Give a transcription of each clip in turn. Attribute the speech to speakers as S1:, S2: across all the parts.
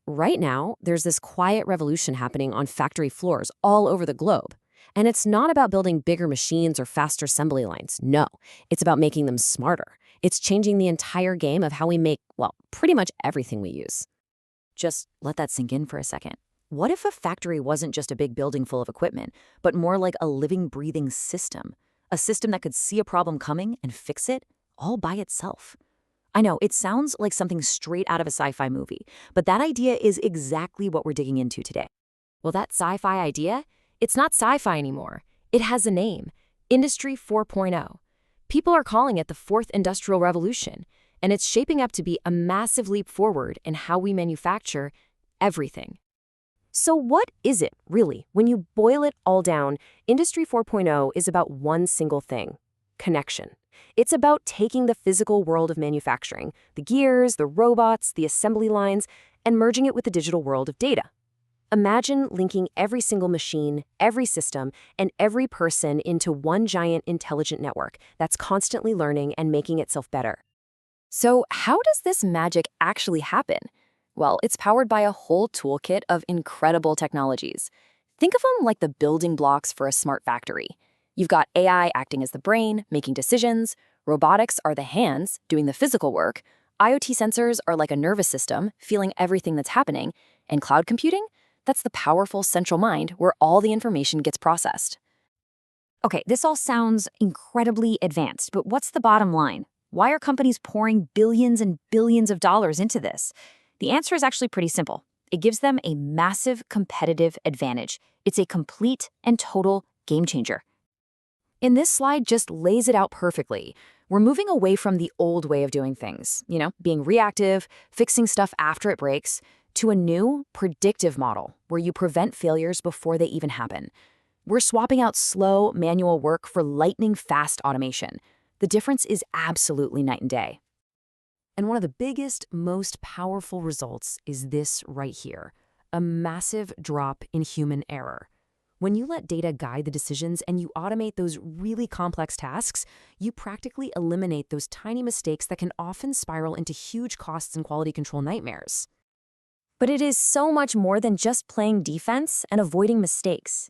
S1: Right now, there's this quiet revolution happening on factory floors all over the globe. And it's not about building bigger machines or faster assembly lines. No, it's about making them smarter. It's changing the entire game of how we make, well, pretty much everything we use.
S2: Just let that sink in for a second. What if a factory wasn't just a big building full of equipment, but more like a living, breathing system? A system that could see a problem coming and fix it all by itself. I know, it sounds like something straight out of a sci-fi movie, but that idea is exactly what we're digging into today.
S1: Well, that sci-fi idea, it's not sci-fi anymore. It has a name, Industry 4.0. People are calling it the fourth industrial revolution, and it's shaping up to be a massive leap forward in how we manufacture everything. So what is it, really? When you boil it all down, Industry 4.0 is about one single thing: connection. It's about taking the physical world of manufacturing, the gears, the robots, the assembly lines, and merging it with the digital world of data. Imagine linking every single machine, every system, and every person into one giant intelligent network that's constantly learning and making itself better. So how does this magic actually happen? Well, it's powered by a whole toolkit of incredible technologies. Think of them like the building blocks for a smart factory. You've got AI acting as the brain, making decisions. Robotics are the hands, doing the physical work. IoT sensors are like a nervous system, feeling everything that's happening. And cloud computing? That's the powerful central mind where all the information gets processed.
S2: Okay, this all sounds incredibly advanced, but what's the bottom line? Why are companies pouring billions and billions of dollars into this? The answer is actually pretty simple. It gives them a massive competitive advantage. It's a complete and total game changer.
S1: And this slide just lays it out perfectly. We're moving away from the old way of doing things, being reactive, fixing stuff after it breaks, to a new, predictive model where you prevent failures before they even happen. We're swapping out slow, manual work for lightning-fast automation. The difference is absolutely night and day. And one of the biggest, most powerful results is this right here: a massive drop in human error. When you let data guide the decisions and you automate those really complex tasks, you practically eliminate those tiny mistakes that can often spiral into huge costs and quality control nightmares. But it is so much more than just playing defense and avoiding mistakes.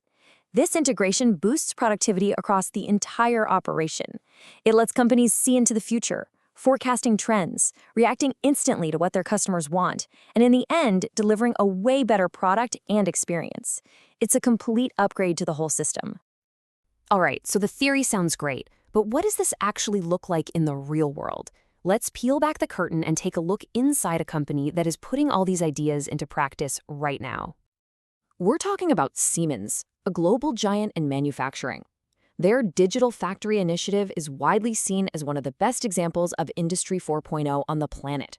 S1: This integration boosts productivity across the entire operation. It lets companies see into the future, forecasting trends, reacting instantly to what their customers want, and in the end, delivering a way better product and experience. It's a complete upgrade to the whole system. All right, so the theory sounds great, but what does this actually look like in the real world? Let's peel back the curtain and take a look inside a company that is putting all these ideas into practice right now. We're talking about Siemens, a global giant in manufacturing. Their digital factory initiative is widely seen as one of the best examples of Industry 4.0 on the planet.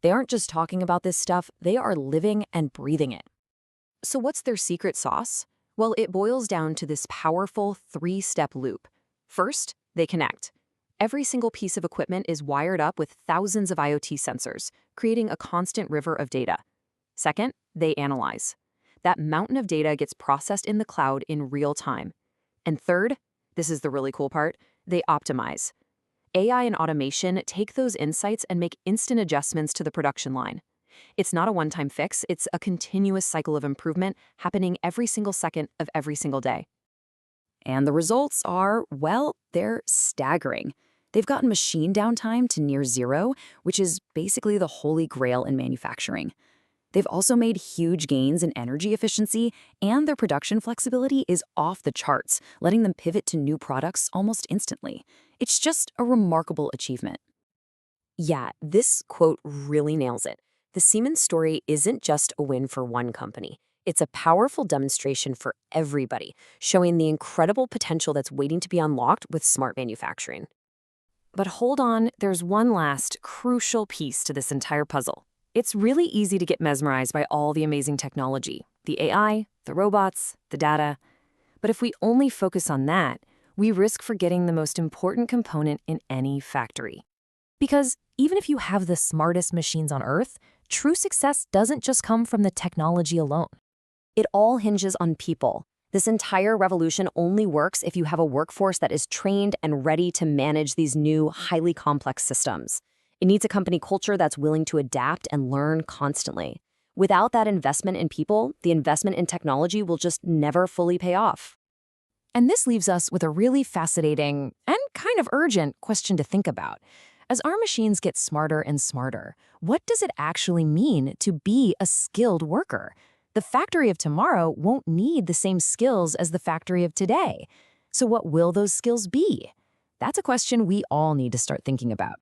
S1: They aren't just talking about this stuff, they are living and breathing it. So what's their secret sauce? Well, it boils down to this powerful three-step loop. First, they connect. Every single piece of equipment is wired up with thousands of IoT sensors, creating a constant river of data. Second, they analyze. That mountain of data gets processed in the cloud in real time. And third, this is the really cool part, they optimize. AI and automation take those insights and make instant adjustments to the production line. It's not a one-time fix, it's a continuous cycle of improvement happening every single second of every single day. And the results are, well, they're staggering. They've gotten machine downtime to near zero, which is basically the holy grail in manufacturing. They've also made huge gains in energy efficiency, and their production flexibility is off the charts, letting them pivot to new products almost instantly. It's just a remarkable achievement. Yeah, this quote really nails it. The Siemens story isn't just a win for one company. It's a powerful demonstration for everybody, showing the incredible potential that's waiting to be unlocked with smart manufacturing. But hold on, there's one last crucial piece to this entire puzzle. It's really easy to get mesmerized by all the amazing technology, the AI, the robots, the data. But if we only focus on that, we risk forgetting the most important component in any factory. Because even if you have the smartest machines on Earth, true success doesn't just come from the technology alone. It all hinges on people. This entire revolution only works if you have a workforce that is trained and ready to manage these new, highly complex systems. It needs a company culture that's willing to adapt and learn constantly. Without that investment in people, the investment in technology will just never fully pay off. And this leaves us with a really fascinating and kind of urgent question to think about. As our machines get smarter and smarter, what does it actually mean to be a skilled worker? The factory of tomorrow won't need the same skills as the factory of today. So what will those skills be? That's a question we all need to start thinking about.